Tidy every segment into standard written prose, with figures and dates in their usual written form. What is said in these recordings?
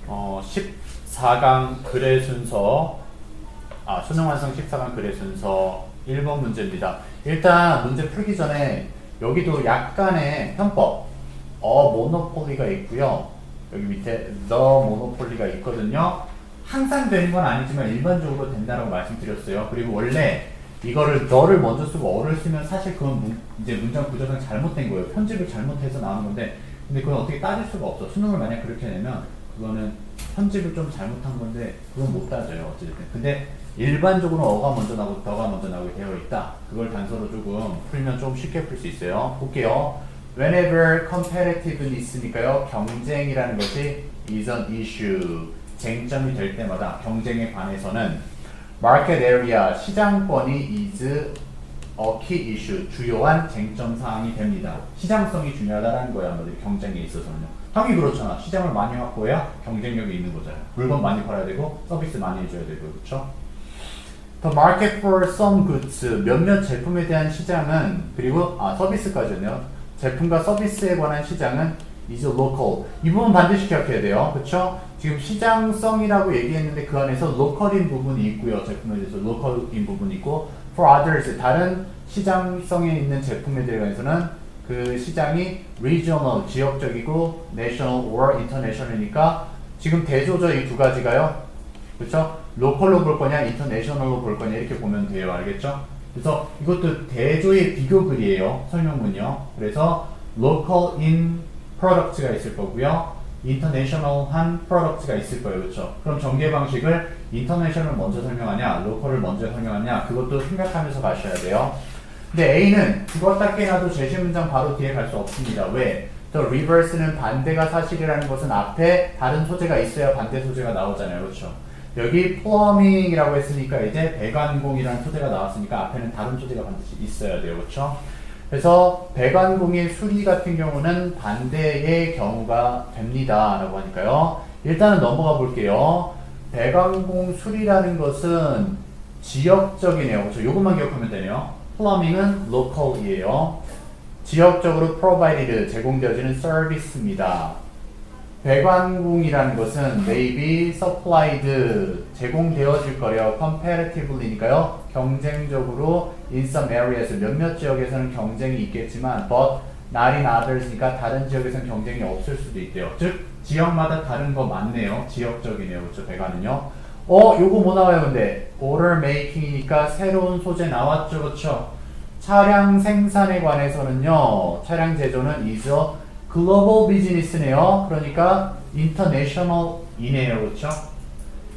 14강 글의 순서, 수능 완성 14강 글의 순서 1번 문제입니다. 일단 문제 풀기 전에 여기도 약간의 편법, 모노폴리가 있고요. 여기 밑에 the 모노폴리가 있거든요. 항상 되는 건 아니지만 일반적으로 된다라고 말씀드렸어요. 그리고 원래 이거를 the를 먼저 쓰고 어를 쓰면 사실 그건 이제 문장 구조상 잘못된 거예요. 편집을 잘못해서 나오는 건데, 근데 그건 어떻게 따질 수가 없어. 수능을 만약 그렇게 내면 그거는 편집을 좀 잘못한 건데 그건 못 따져요. 어쨌든. 근데 일반적으로 어가 먼저 나오고 더가 먼저 나오게 되어 있다. 그걸 단서로 조금 풀면 좀 쉽게 풀 수 있어요. 볼게요. Whenever competitiveness니까요. 경쟁이라는 것이 is an issue. 쟁점이 될 때마다 경쟁에 관해서는 market area, 시장권이 is a key issue. 주요한 쟁점 사항이 됩니다. 시장성이 중요하다는 거야. 경쟁에 있어서는요. 당연히 그렇잖아. 시장을 많이 확보해야 경쟁력이 있는 거잖아요. 물건 많이 팔아야 되고 서비스 많이 해줘야 되고, 그렇죠? The market for some goods, 몇몇 제품에 대한 시장은, 그리고 서비스까지네요. 제품과 서비스에 관한 시장은 is local. 이 부분 반드시 기억해야 돼요. 그렇죠? 지금 시장성이라고 얘기했는데 그 안에서 local인 부분이 있고요. 제품에 대해서 local인 부분이 있고, for others, 다른 시장성에 있는 제품에 대해서는 그 시장이 regional, 지역적이고 national or international이니까 지금 대조죠. 이 두 가지가요. 그렇죠? 로컬로 볼 거냐, 인터내셔널로 볼 거냐 이렇게 보면 돼요. 알겠죠? 그래서 이것도 대조의 비교글이에요. 설명문요. 그래서 local in products가 있을 거고요. international한 products가 있을 거예요. 그렇죠? 그럼 전개 방식을 international 먼저 설명하냐, local을 먼저 설명하냐 그것도 생각하면서 가셔야 돼요. 근데 A는 그것 딱 깨놔도 제시 문장 바로 뒤에 갈 수 없습니다. 왜? The reverse는 반대가 사실이라는 것은 앞에 다른 소재가 있어야 반대 소재가 나오잖아요. 그렇죠? 여기 plumbing이라고 했으니까 이제 배관공이라는 소재가 나왔으니까 앞에는 다른 소재가 반드시 있어야 돼요. 그렇죠? 그래서 배관공의 수리 같은 경우는 반대의 경우가 됩니다. 라고 하니까요. 일단은 넘어가 볼게요. 배관공 수리라는 것은 지역적이네요. 그렇죠? 이것만 기억하면 되네요. plumbing은 local이에요. 지역적으로 provided, 제공되어지는 서비스입니다. 배관공이라는 것은 may be supplied, 제공되어질 거래요. competitively니까요. 경쟁적으로 in some areas, 몇몇 지역에서는 경쟁이 있겠지만 but not in others니까 다른 지역에서는 경쟁이 없을 수도 있대요. 즉 지역마다 다른 거 맞네요. 지역적이네요. 그렇죠? 배관은요. 요거 뭐 나와요? 근데 order making이니까 새로운 소재 나왔죠. 그렇죠? 차량 생산에 관해서는요. 차량 제조는 is a 글로벌 비즈니스네요. 그러니까 인터내셔널이네요. 그렇죠?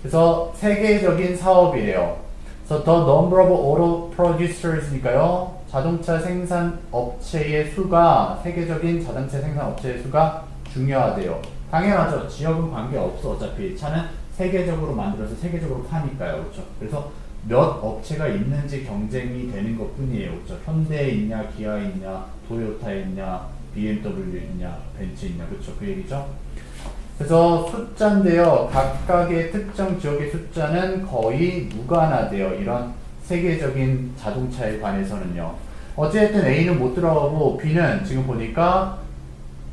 그래서 세계적인 사업이래요. 그래서 the number of auto producers니까요. 자동차 생산 업체의 수가, 세계적인 자동차 생산 업체의 수가 중요하대요. 당연하죠. 지역은 관계없어. 어차피 차는 세계적으로 만들어서 세계적으로 파니까요. 그렇죠? 그래서 몇 업체가 있는지 경쟁이 되는 것 뿐이에요. 그렇죠? 현대에 있냐, 기아에 있냐, 토요타에 있냐, BMW 있냐, 벤츠 있냐, 그렇죠? 그 얘기죠. 그래서 숫자인데요. 각각의 특정 지역의 숫자는 거의 무관하대요. 이런 세계적인 자동차에 관해서는요. 어쨌든 A는 못 들어가고 B는 지금 보니까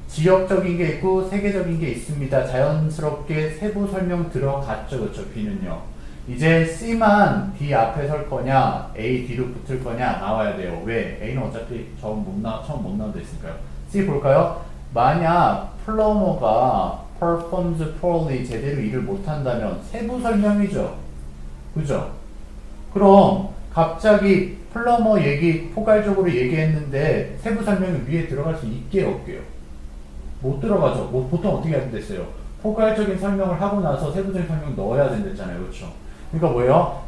지역적인 게 있고 세계적인 게 있습니다. 자연스럽게 세부 설명 들어갔죠. 그렇죠? B는요. 이제 C만 D 앞에 설 거냐, A 뒤로 붙을 거냐 나와야 돼요. 왜? A는 어차피 처음 못 나온 데 있으니까요. C 볼까요? 만약 플러머가 performs poorly, 제대로 일을 못한다면 세부 설명이죠. 그죠? 그럼 갑자기 플러머 얘기 포괄적으로 얘기했는데 세부 설명이 위에 들어갈 수 있게 없게요? 못 들어가죠. 보통 어떻게 하는댔어요? 포괄적인 설명을 하고 나서 세부적인 설명 넣어야 된댔잖아요. 그렇죠? 그러니까 뭐예요?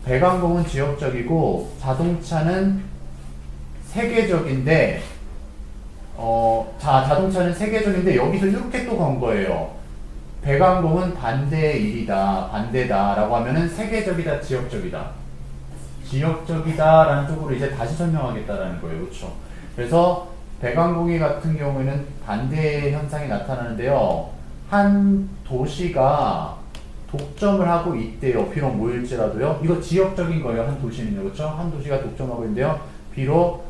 배관공은 지역적이고 자동차는 세계적인데 자동차는 세계적인데 여기서 이렇게 또 건 거예요. 배관공은 반대의 일이다, 반대다 라고 하면은 세계적이다, 지역적이다. 지역적이다 라는 쪽으로 이제 다시 설명하겠다라는 거예요. 그렇죠? 그래서 배관공의 같은 경우에는 반대의 현상이 나타나는데요. 한 도시가 독점을 하고 있대요. 비록 모일지라도요. 이거 지역적인 거예요. 한 도시는요. 그렇죠? 한 도시가 독점하고 있는데요. 비록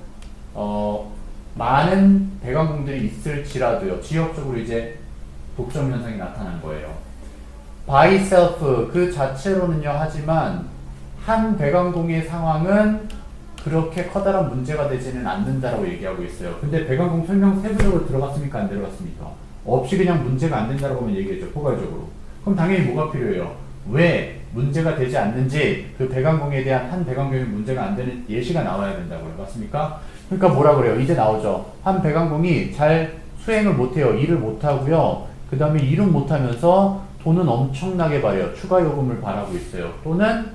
많은 배관공들이 있을지라도요. 지역적으로 이제 독점 현상이 나타난 거예요. by self 그 자체로는요. 하지만 한 배관공의 상황은 그렇게 커다란 문제가 되지는 않는다라고 얘기하고 있어요. 근데 배관공 설명 세부적으로 들어갔습니까? 안 들어갔습니까? 없이 그냥 문제가 안 된다라고만 얘기했죠. 포괄적으로. 그럼 당연히 뭐가 필요해요? 왜 문제가 되지 않는지 그 배관공에 대한 한 배관공이 문제가 안 되는 예시가 나와야 된다고요. 맞습니까? 그러니까 뭐라 그래요? 이제 나오죠. 한 배관공이 잘 수행을 못해요. 일을 못하고요. 그 다음에 일은 못하면서 돈은 엄청나게 벌여요. 추가 요금을 바라고 있어요. 또는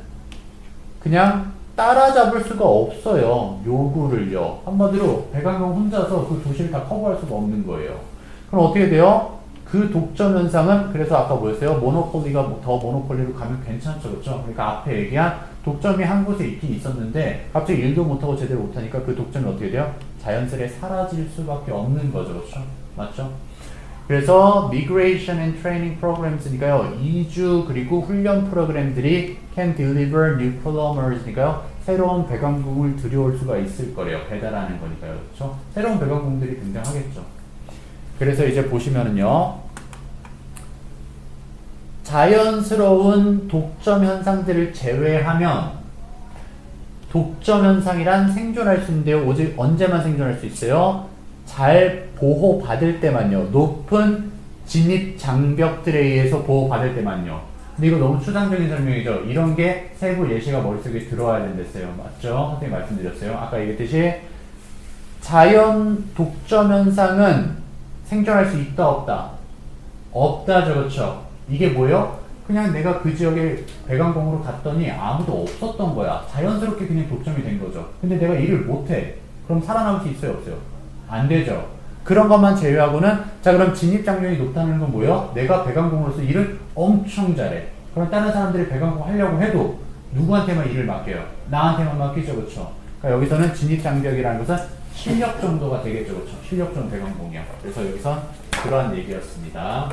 그냥 따라잡을 수가 없어요. 요구를요. 한마디로 배관공 혼자서 그 도시를 다 커버할 수가 없는 거예요. 그럼 어떻게 돼요? 그 독점 현상은 그래서 아까 뭐였어요? 모노폴리가 더 모노폴리로 가면 괜찮죠. 그렇죠? 그러니까 앞에 얘기한 독점이 한 곳에 있긴 있었는데 갑자기 일도 못하고 제대로 못하니까 그 독점이 어떻게 돼요? 자연스레 사라질 수밖에 없는 거죠. 그렇죠? 맞죠? 그래서 Migration and Training Programs니까요. 이주 그리고 훈련 프로그램들이 can deliver new polymers 니까요. 새로운 배관공을 들여올 수가 있을 거래요. 배달하는 거니까요. 그렇죠? 새로운 배관공들이 등장하겠죠. 그래서 이제 보시면은요. 자연스러운 독점 현상들을 제외하면 독점 현상이란 생존할 수 있는데요. 오직 언제만 생존할 수 있어요? 잘 보호받을 때만요. 높은 진입 장벽들에 의해서 보호받을 때만요. 근데 이거 너무 추상적인 설명이죠. 이런 게 세부 예시가 머릿속에 들어와야 된댔어요. 맞죠? 선생님 말씀드렸어요. 아까 얘기했듯이 자연 독점 현상은 생존할 수 있다 없다? 없다죠. 그렇죠? 이게 뭐예요? 그냥 내가 그 지역에 배관공으로 갔더니 아무도 없었던 거야. 자연스럽게 그냥 독점이 된 거죠. 근데 내가 일을 못해. 그럼 살아남을 수 있어요? 없어요? 안 되죠. 그런 것만 제외하고는 자 그럼 진입장벽이 높다는 건 뭐예요? 내가 배관공으로서 일을 엄청 잘해. 그럼 다른 사람들이 배관공 하려고 해도 누구한테만 일을 맡겨요? 나한테만 맡기죠. 그렇죠? 그러니까 여기서는 진입장벽이라는 것은 실력 정도가 되겠죠. 그렇죠? 실력 좀 배관공이요. 그래서 여기서 그러한 얘기였습니다.